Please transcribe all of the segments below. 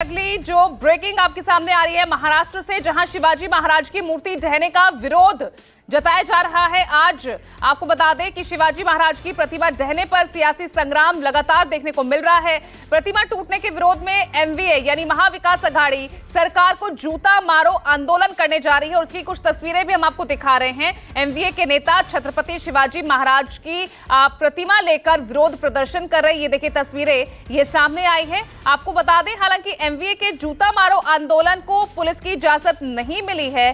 अगली जो ब्रेकिंग आपके सामने आ रही है महाराष्ट्र से, जहां शिवाजी महाराज की मूर्ति ढहने का विरोध जताया जा रहा है। आज आपको बता दें कि शिवाजी महाराज की प्रतिमा ढहने पर सियासी संग्राम लगातार देखने को मिल रहा है। प्रतिमा टूटने के विरोध में एमवीए यानी महाविकास अघाड़ी सरकार को जूता मारो आंदोलन करने जा रही है और उसकी कुछ तस्वीरें भी हम आपको दिखा रहे हैं। एमवीए के नेता छत्रपति शिवाजी महाराज की प्रतिमा लेकर विरोध प्रदर्शन कर रहे हैं। ये देखिए तस्वीरें ये सामने आई है। आपको बता दें हालांकि एमवीए के जूता मारो आंदोलन को पुलिस की इजाजत नहीं मिली है।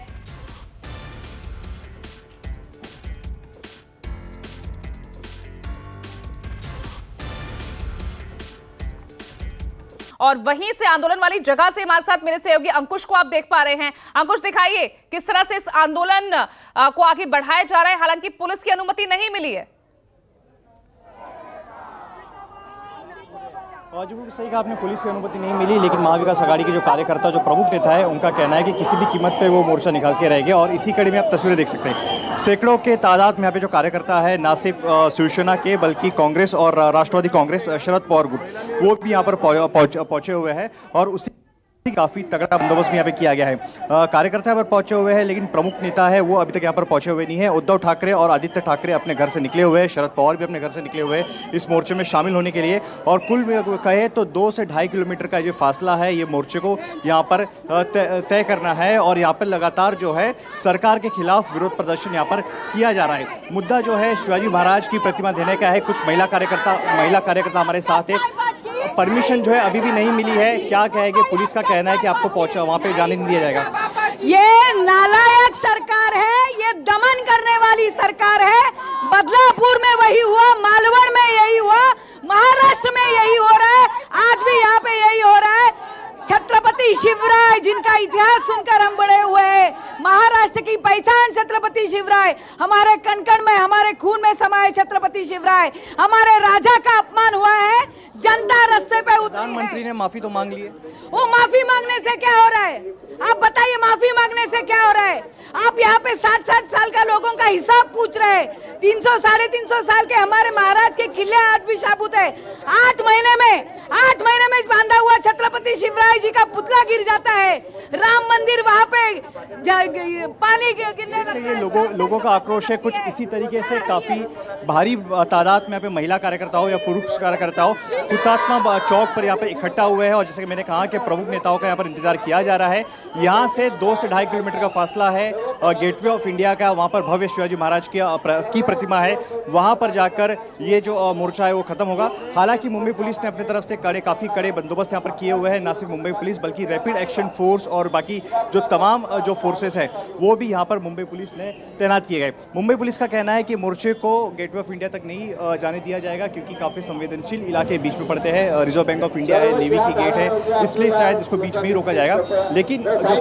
और वहीं से आंदोलन वाली जगह से हमारे साथ मेरे सहयोगी अंकुश को आप देख पा रहे हैं। अंकुश, दिखाइए किस तरह से इस आंदोलन को आगे बढ़ाया जा रहा है, हालांकि पुलिस की अनुमति नहीं मिली है। सही कहा आपने, पुलिस की अनुमति नहीं मिली, लेकिन महाविकास अघाड़ी के जो कार्यकर्ता, जो प्रमुख नेता है, उनका कहना है कि किसी भी कीमत पे वो मोर्चा निकाल के रहेंगे। और इसी कड़ी में आप तस्वीरें देख सकते हैं, सैकड़ों के तादाद में यहाँ पे जो कार्यकर्ता है, ना सिर्फ शिवसेना के बल्कि कांग्रेस और राष्ट्रवादी कांग्रेस शरद पवार गुट, वो भी यहाँ पर पहुंचे हुए हैं। और उसी काफी तगड़ा बंदोबस्त भी यहाँ पे किया गया है। कार्यकर्ता यहाँ पर पहुंचे हुए हैं, लेकिन प्रमुख नेता है वो अभी तक यहाँ पर पहुंचे हुए नहीं है। उद्धव ठाकरे और आदित्य ठाकरे अपने घर से निकले हुए हैं, शरद पवार भी अपने घर से निकले हुए हैं इस मोर्चे में शामिल होने के लिए। और कुल कहे तो 2 से 2.5 किलोमीटर का जो फासला है, ये मोर्चे को यहाँ पर तय करना है। और यहाँ पर लगातार जो है सरकार के खिलाफ विरोध प्रदर्शन यहाँ पर किया जा रहा है। मुद्दा जो है शिवाजी महाराज की प्रतिमा देने का है। कुछ महिला कार्यकर्ता हमारे साथ है। परमिशन जो है अभी भी नहीं मिली है। क्या कहेंगे, पुलिस का कहना है कि आपको पहुंचा वहां पे जाने नहीं दिया जाएगा। ये नालायक सरकार है, ये दमन करने वाली सरकार है। बदलापुर में वही हुआ, मालवण में यही हुआ, महाराष्ट्र में यही हो रहा है, आज भी यहाँ पे यही हो रहा है। छत्रपति शिवराय, जिनका इतिहास सुनकर हम बड़े हुए हैं, महाराष्ट्र की पहचान छत्रपति शिवराय, हमारे कण-कण में, हमारे खून में समाये छत्रपति शिवराय, हमारे राजा का अपमान हुआ है। जनता रास्ते पे उतरी। प्रधानमंत्री ने माफी तो मांग ली है। वो माफी मांगने से क्या हो रहा है? आप बताइए, माफी मांगने से क्या हो रहा है? आप यहाँ पे 60-60 साल का लोगों का हिसाब पूछ रहे हैं। 300 साढ़े 300 साल के हमारे महाराज के किले आज भी शाबूत है। 8 महीने में बांधा हुआ छत्रपति शिवराय जी का पुतला गिर जाता है। राम मंदिर वहाँ पे पानी गिरने लगता है। लोगों का आक्रोश है कुछ इसी तरीके से। काफी भारी तादाद में यहाँ पे महिला कार्यकर्ता हो या पुरुष कार्यकर्ता हो, हुतात्मा चौक पर यहाँ पे इकट्ठा हुए हैं। और जैसे कि मैंने कहा कि प्रमुख नेताओं का यहाँ पर इंतजार किया जा रहा है। यहाँ से 2 से 2.5 किलोमीटर का फासला है। गेटवे ऑफ इंडिया का, वहाँ पर भव्य शिवाजी महाराज की प्रतिमा है, वहाँ पर जाकर ये जो मोर्चा है वो खत्म होगा। हालांकि मुंबई पुलिस ने अपनी तरफ से काफी कड़े बंदोबस्त यहाँ पर किए हुए हैं। ना सिर्फ मुंबई पुलिस बल्कि रैपिड एक्शन फोर्स और बाकी जो तमाम जो फोर्सेस है वो भी यहाँ पर मुंबई पुलिस ने तैनात किए गए। मुंबई पुलिस का कहना है कि मोर्चे को गेटवे ऑफ इंडिया तक नहीं जाने दिया जाएगा, क्योंकि काफी संवेदनशील इलाके बीच में पड़ते हैं। रिजर्व बैंक ऑफ इंडिया है, नेवी की गेट है, इसलिए शायद इसको बीच में ही रोका जाएगा। लेकिन जो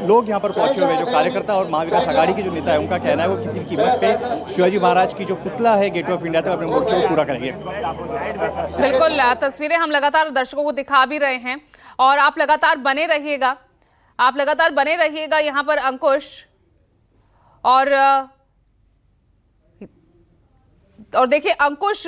लोग यहाँ पर पहुंचे हुए, जो कार्यकर्ता और महाविकास अघाड़ी के जो नेता है, उनका कहना है वो किसी भी कीमत पे शिवाजी महाराज की जो पुतला है गेटवे ऑफ इंडिया तक अपने मोर्चे को पूरा करेंगे। बिल्कुल, तस्वीरें हम लगातार दर्शकों को दिखा भी रहे हैं और आप लगातार बने रहिएगा यहाँ पर अंकुश। और देखिए अंकुश,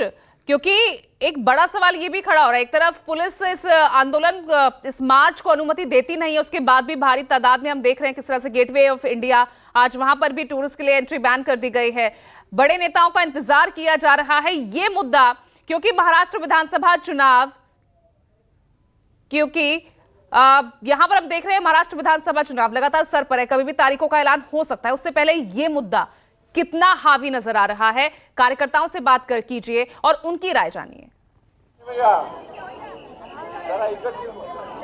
क्योंकि एक बड़ा सवाल ये भी खड़ा हो रहा है, एक तरफ पुलिस इस आंदोलन, इस मार्च को अनुमति देती नहीं है, उसके बाद भी भारी तादाद में हम देख रहे हैं किस तरह से गेटवे ऑफ इंडिया, आज वहां पर भी टूरिस्ट के लिए एंट्री बैन कर दी गई है। बड़े नेताओं का इंतजार किया जा रहा है। ये मुद्दा क्योंकि महाराष्ट्र विधानसभा चुनाव, क्योंकि यहां पर हम देख रहे हैं महाराष्ट्र विधानसभा चुनाव लगातार सर पर है, कभी भी तारीखों का ऐलान हो सकता है। उससे पहले ये मुद्दा कितना हावी नजर आ रहा है, कार्यकर्ताओं से बात कर कीजिए और उनकी राय जानिए।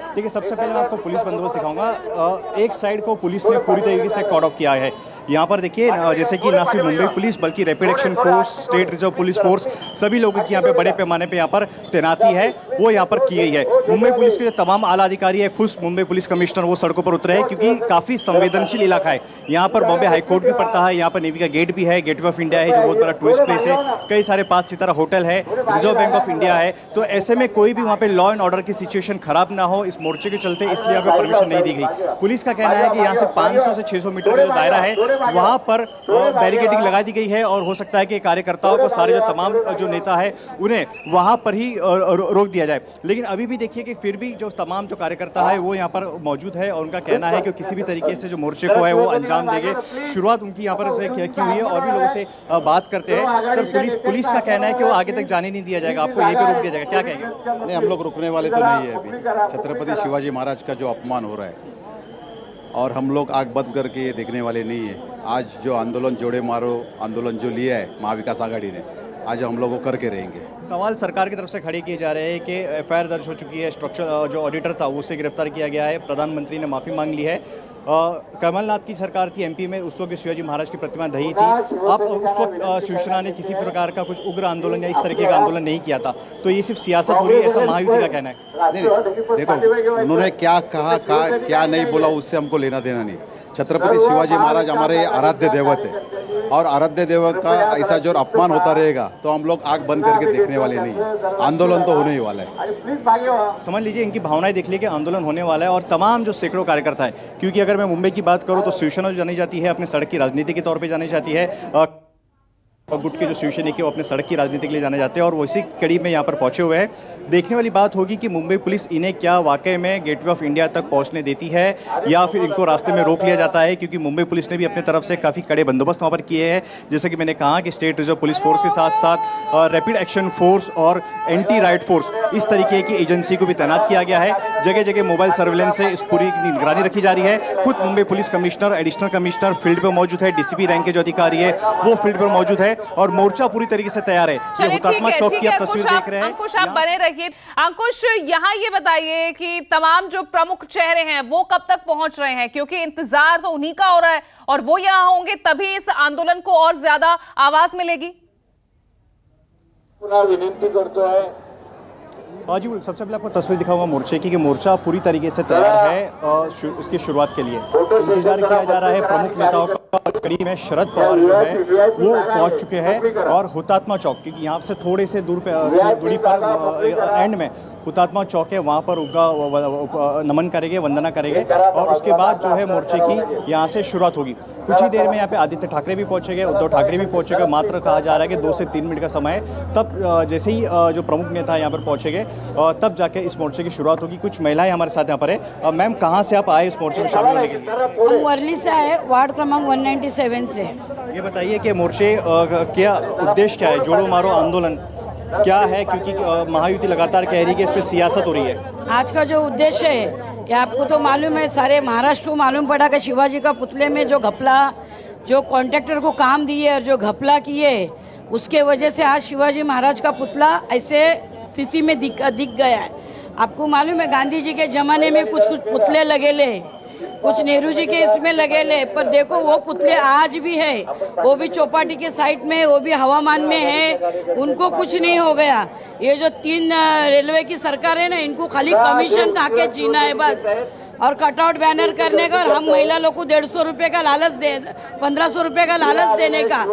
देखिए, सबसे पहले मैं आपको पुलिस बंदोबस्त दिखाऊंगा। एक साइड को पुलिस ने पूरी तरीके से कट ऑफ किया है। यहाँ पर देखिए, जैसे कि ना सिर्फ मुंबई पुलिस बल्कि rapid action force, state reserve police force, सभी लोगों की यहाँ पे बड़े पैमाने पे यहाँ पर तैनाती है, वो यहाँ पर की गई है। मुंबई पुलिस के जो तमाम आला अधिकारी है, खुद मुंबई पुलिस कमिश्नर, वो सड़कों पर उतरे हैं, क्योंकि काफी संवेदनशील इलाका है। यहाँ पर बॉम्बे हाईकोर्ट भी पड़ता है, यहाँ पर नेवी का गेट भी है, गेटवे ऑफ इंडिया है जो बहुत बड़ा टूरिस्ट प्लेस है, कई सारे 5 सितारा होटल है, रिजर्व बैंक ऑफ इंडिया है। तो ऐसे में कोई भी वहाँ पे लॉ एंड ऑर्डर की सिचुएशन खराब ना हो, इस मोर्चे के चलते इसलिए यहाँ पे परमिशन नहीं दी गई। पुलिस का कहना है कि यहाँ से 500 से 600 मीटर का जो दायरा है वहाँ पर बैरिकेडिंग लगा दी गई है और हो सकता है कि कार्यकर्ताओं को सारे जो तमाम जो नेता है उन्हें वहाँ पर ही रोक दिया जाए। लेकिन अभी भी देखिए कि फिर भी जो तमाम जो कार्यकर्ता है वो यहाँ पर मौजूद है और उनका कहना है कि किसी भी तरीके से जो मोर्चे को है वो अंजाम देंगे। शुरुआत उनकी यहाँ पर से की हुई है और भी लोगों से बात करते हैं। सर, पुलिस का कहना है कि वो आगे तक जाने नहीं दिया जाएगा, आपको यहीं पे रोक दिया जाएगा, क्या कहेंगे? नहीं, हम लोग रुकने वाले तो नहीं है। अभी छत्रपति शिवाजी महाराज का जो अपमान हो रहा है और हम लोग आग बंद करके ये देखने वाले नहीं है। आज जो आंदोलन जोड़े मारो आंदोलन जो लिया है महाविकास आघाड़ी ने, आज हम लोग वो करके रहेंगे। सवाल सरकार की तरफ से खड़े किए जा रहे हैं कि एफआईआर दर्ज हो चुकी है, स्ट्रक्चर जो ऑडिटर था उसे गिरफ्तार किया गया है, प्रधानमंत्री ने माफ़ी मांग ली है। कमलनाथ की सरकार थी एमपी में, उस वक्त शिवाजी महाराज की प्रतिमा ढही थी। अब उस वक्त शिवसेना ने किसी प्रकार का कुछ उग्र आंदोलन या इस तरीके का आंदोलन नहीं किया था, तो ये सिर्फ सियासत हो रही है, ऐसा महायुति का कहना है। नहीं, देखो उन्होंने क्या कहा क्या नहीं बोला उससे हमको लेना देना नहीं। छत्रपति शिवाजी महाराज हमारे आराध्य देवत है और आराध्य देवत का ऐसा जो अपमान होता रहेगा तो हम लोग आग बंद करके देखने वाले नहीं है। आंदोलन तो होने ही वाला है। समझ लीजिए इनकी भावनाएं देख लीजिए कि आंदोलन होने वाला है और तमाम जो सैकड़ों कार्यकर्ता है, क्योंकि अगर मैं मुंबई की बात करूं तो शिवसेना जो जानी जाती है अपने सड़क की राजनीति के तौर पे जानी जाती है, और गुट के जो शिवसैनिक है वो अपने सड़क की राजनीति के लिए जाने जाते हैं और वो इसी कड़ी में यहाँ पर पहुंचे हुए हैं। देखने वाली बात होगी कि मुंबई पुलिस इन्हें क्या वाकई में गेटवे ऑफ इंडिया तक पहुंचने देती है या फिर इनको रास्ते में रोक लिया जाता है, क्योंकि मुंबई पुलिस ने भी अपने तरफ से काफ़ी कड़े बंदोबस्त वहाँ पर किए हैं। जैसे कि मैंने कहा कि स्टेट रिजर्व पुलिस फोर्स के साथ साथ रैपिड एक्शन फोर्स और एंटी राइट फोर्स, इस तरीके की एजेंसी को भी तैनात किया गया है। जगह जगह मोबाइल सर्वेलेंस से इस पूरी निगरानी रखी जा रही है। खुद Mumbai police commissioner, additional commissioner field पर मौजूद है, डीसीपी रैंक के जो अधिकारी है वो फील्ड पर मौजूद है और मोर्चा पूरी तरीके से तैयार है। चलिए हुतात्मा चौक की आप तस्वीर देख रहे हैं। अंकुश, आप बने रहिए। अंकुश, यहाँ ये बताइए कि तमाम जो प्रमुख चेहरे हैं वो कब तक पहुंच रहे हैं, क्योंकि इंतजार तो उन्हीं का हो रहा है और वो यहाँ होंगे तभी इस आंदोलन को और ज्यादा आवाज मिलेगी। पुनः विनंती करतो है। जी, सबसे पहले आपको तस्वीर दिखाऊंगा मोर्चे की कि मोर्चा पूरी तरीके से तैयार है और उसकी शुरुआत के लिए इंतजार किया जा रहा है। प्रमुख नेताओं का इस कड़ी में शरद पवार जो है वो पहुंच चुके हैं और हुतात्मा चौक, क्योंकि यहाँ से थोड़े से दूरी पर एंड में हुतात्मा चौक है, वहाँ पर उनका नमन करेंगे, वंदना करेंगे और उसके बाद जो है मोर्चे की यहाँ से शुरुआत होगी। कुछ ही देर में यहाँ पे आदित्य ठाकरे भी पहुँचेंगे, उद्धव ठाकरे भी पहुँचेंगे। मात्र कहा जा रहा है कि 2 से 3 मिनट का समय है। तब जैसे ही जो प्रमुख नेता यहाँ पर पहुँचेंगे तब जाके इस मोर्चे की शुरुआत होगी। कुछ महिलाएं हमारे साथ यहाँ पर है। मैम, कहाँ से आप आए इस मोर्चे में शामिल होने के लिए? हम वर्ली से आए, वार्ड क्रमांक 197 से। ये बताइए कि मोर्चे क्या उद्देश्य क्या है, जोड़ो मारो आंदोलन क्या है, क्योंकि महायुति लगातार कह रही है कि इस पर सियासत हो रही है। आज का जो उद्देश्य है कि आपको तो मालूम है, सारे महाराष्ट्र को मालूम पड़ा कि शिवाजी का पुतले में जो घपला, जो कॉन्ट्रैक्टर को काम दिए और जो घपला किए, उसके वजह से आज शिवाजी महाराज का पुतला ऐसे स्थिति में दिख गया है। आपको मालूम है गांधी जी के ज़माने में कुछ पुतले लगेले, कुछ नेहरू जी के इसमें लगेले, पर देखो वो पुतले आज भी है, वो भी चौपाटी के साइड में, वो भी हवामान में है, उनको कुछ नहीं हो गया। ये जो 3 रेलवे की सरकार है ना, इनको खाली कमीशन खा के जीना है बस, और कटआउट बैनर करने का, और हम महिला लोग को 150 रुपये का लालच 1500 रुपये का लालच देने का।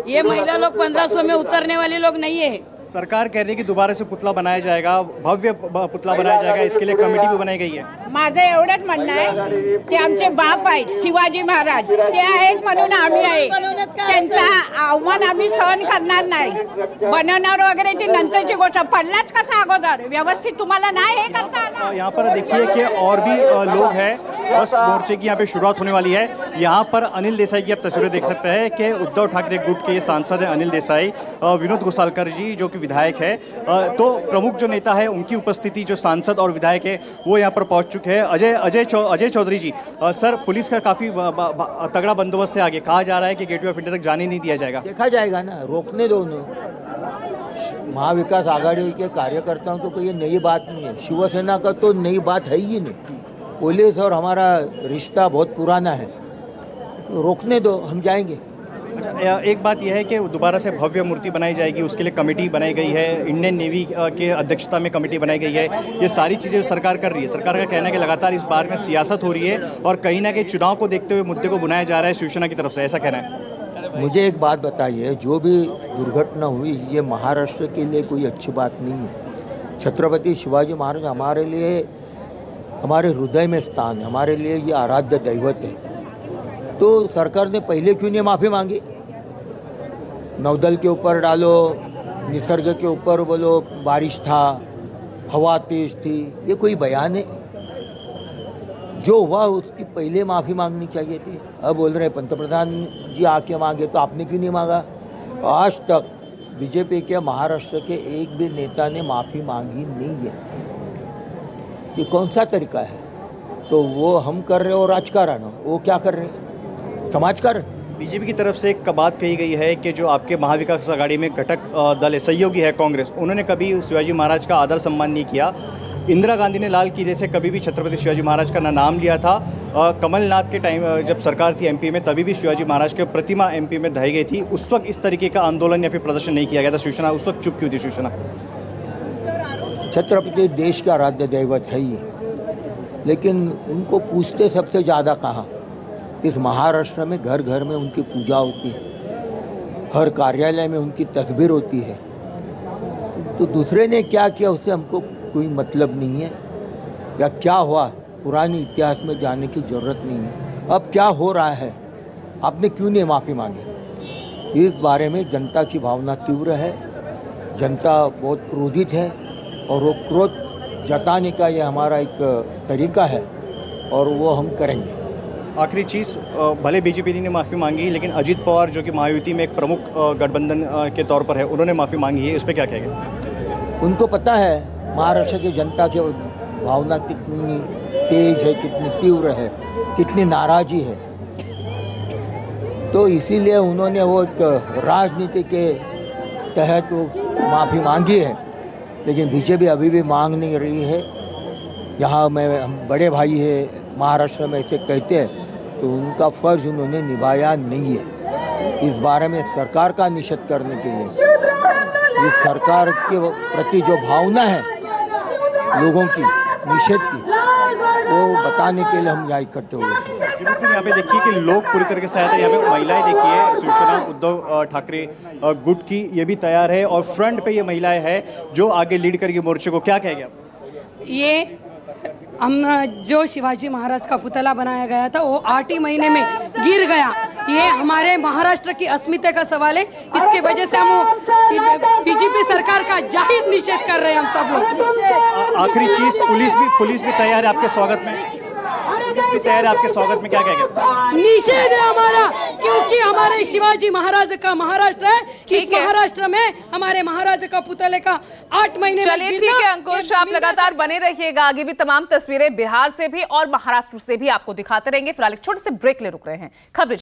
ये महिला लोग 1500 में उतरने वाली लोग नहीं है। सरकार कह रही है की दोबारा से पुतला बनाया जाएगा, भव्य पुतला बनाया जाएगा, इसके लिए कमिटी भी बनाई गई है। माझं एवढंच म्हणणं आहे, ते आमचे बाप आहेत शिवाजी महाराज, ते आहेत म्हणून आम्ही आहे, त्यांचा आव्हान आम्ही सहन करणार नाही। बनवणार वगैरे ती नंतरची गोष्ट, पडलाच कसा अगोदर व्यवस्थित तुम्हाला नाही हे करता आलं। यहाँ पर देखिए कि और भी लोग हैं, बस मोर्चे की यहाँ पे शुरुआत होने वाली है। यहाँ पर अनिल देसाई की आप तस्वीरें देख सकते हैं कि उद्धव ठाकरे गुट के सांसद हैं अनिल देसाई, विनोद घोसालकर जी जो कि विधायक है, तो प्रमुख जो नेता है उनकी उपस्थिति, जो सांसद और विधायक है वो यहाँ पर पहुँच चुके हैं। अजय चौधरी जी, सर, पुलिस का काफ़ी तगड़ा बंदोबस्त है आगे, कहा जा रहा है कि गेटवे ऑफ इंडिया तक जाने नहीं दिया जाएगा। देखा जाएगा ना, रोकने दो ना। महाविकास आघाड़ी के कार्यकर्ताओं को कोई ये नई बात नहीं है, शिवसेना का तो नई बात है ही नहीं। पुलिस और हमारा रिश्ता बहुत पुराना है, तो रोकने दो, हम जाएंगे। एक बात यह है कि दोबारा से भव्य मूर्ति बनाई जाएगी, उसके लिए कमेटी बनाई गई है, इंडियन नेवी के अध्यक्षता में कमेटी बनाई गई है। ये सारी चीज़ें सरकार कर रही है। सरकार का कहना है कि लगातार इस बार में सियासत हो रही है और कहीं ना कहीं चुनाव को देखते हुए मुद्दे को बुनाया जा रहा है शिवसेना की तरफ से, ऐसा कहना है। मुझे एक बात बताइए, जो भी दुर्घटना हुई ये महाराष्ट्र के लिए कोई अच्छी बात नहीं है। छत्रपति शिवाजी महाराज हमारे लिए हमारे हृदय में स्थान है, हमारे लिए ये आराध्य दैवत है। तो सरकार ने पहले क्यों नहीं माफ़ी मांगी? नौदल के ऊपर डालो, निसर्ग के ऊपर बोलो बारिश था, हवा तेज थी, ये कोई बयान है? जो हुआ उसकी पहले माफ़ी मांगनी चाहिए थी। अब बोल रहे पंतप्रधान जी आके मांगे, तो आपने क्यों नहीं मांगा? आज तक बीजेपी के महाराष्ट्र के एक भी नेता ने माफ़ी मांगी नहीं है। ये कौन सा तरीका है? तो वो हम कर रहे हो राजकारण, वो क्या कर रहे हैं? समाजकारण। बीजेपी की तरफ से एक बात कही गई है कि जो आपके महाविकास आघाड़ी में घटक दल है, सहयोगी है कांग्रेस, उन्होंने कभी शिवाजी महाराज का आदर सम्मान नहीं किया। इंदिरा गांधी ने लाल किले से कभी भी छत्रपति शिवाजी महाराज का नाम लिया था। कमलनाथ के टाइम जब सरकार थी एमपी में, तभी भी शिवाजी महाराज की प्रतिमा एमपी में ढाई गई थी। उस वक्त इस तरीके का आंदोलन या फिर प्रदर्शन नहीं किया गया था। शिवसेना उस वक्त चुप क्यों थी? शिवसेना छत्रपति देश का आराध्य दैवत है ही, लेकिन उनको पूछते सबसे ज़्यादा कहाँ? इस महाराष्ट्र में घर घर में उनकी पूजा होती है, हर कार्यालय में उनकी तस्वीर होती है। तो दूसरे ने क्या किया उससे हमको कोई मतलब नहीं है, या क्या हुआ पुरानी इतिहास में जाने की ज़रूरत नहीं है। अब क्या हो रहा है, आपने क्यों नहीं माफ़ी मांगी? इस बारे में जनता की भावना तीव्र है, जनता बहुत क्रोधित है, और वो क्रोध जताने का ये हमारा एक तरीका है, और वो हम करेंगे। आखिरी चीज़, भले बीजेपी ने माफ़ी मांगी, लेकिन अजीत पवार जो कि महायुति में एक प्रमुख गठबंधन के तौर पर है, उन्होंने माफ़ी मांगी है, इस पर क्या कहेंगे? उनको पता है महाराष्ट्र की जनता की भावना कितनी तेज है, कितनी तीव्र है, कितनी नाराज़गी है। तो इसीलिए उन्होंने वो एक राजनीति के तहत वो माफ़ी मांगी है, लेकिन बीजेपी अभी भी मांग नहीं रही है। यहाँ हम बड़े भाई है महाराष्ट्र में ऐसे कहते हैं, तो उनका फ़र्ज उन्होंने निभाया नहीं है। इस बारे में सरकार का निषेध करने के लिए, इस सरकार के प्रति जो भावना है लोगों की निषेध की, वो बताने के लिए हम यहाँ इकट्ठे हुए हैं। बिल्कुल, यहाँ पे देखिए कि लोग पूरी तरीके से आए थे। यहाँ पे महिलाएं देखिए, शिवसेना उद्धव ठाकरे गुट की ये भी तैयार है, और फ्रंट पे ये महिलाएं हैं जो आगे लीड करेगी मोर्चे को। क्या कहेंगे आप? ये हम जो शिवाजी महाराज का पुतला बनाया गया था वो 8 ही महीने में गिर गया। ये हमारे महाराष्ट्र की अस्मिता का सवाल है। इसके वजह से हम बीजेपी सरकार का जाहिर निषेध कर रहे हैं हम सब लोग। आखिरी चीज, पुलिस भी तैयार है आपके स्वागत में? पुलिस भी तैयार है आपके स्वागत में? क्या कहेंगे? निषेध है हमारा, क्योंकि हमारे शिवाजी महाराज का महाराष्ट्र है। इस महाराष्ट्र में हमारे महाराज का पुतले का 8 महीने। चलिए ठीक है अंकुश, आप लगातार बने रहिएगा। आगे भी तमाम तस्वीरें बिहार से भी और महाराष्ट्र से भी आपको दिखाते रहेंगे। फिलहाल एक छोटे से ब्रेक ले रुक रहे हैं। खबरें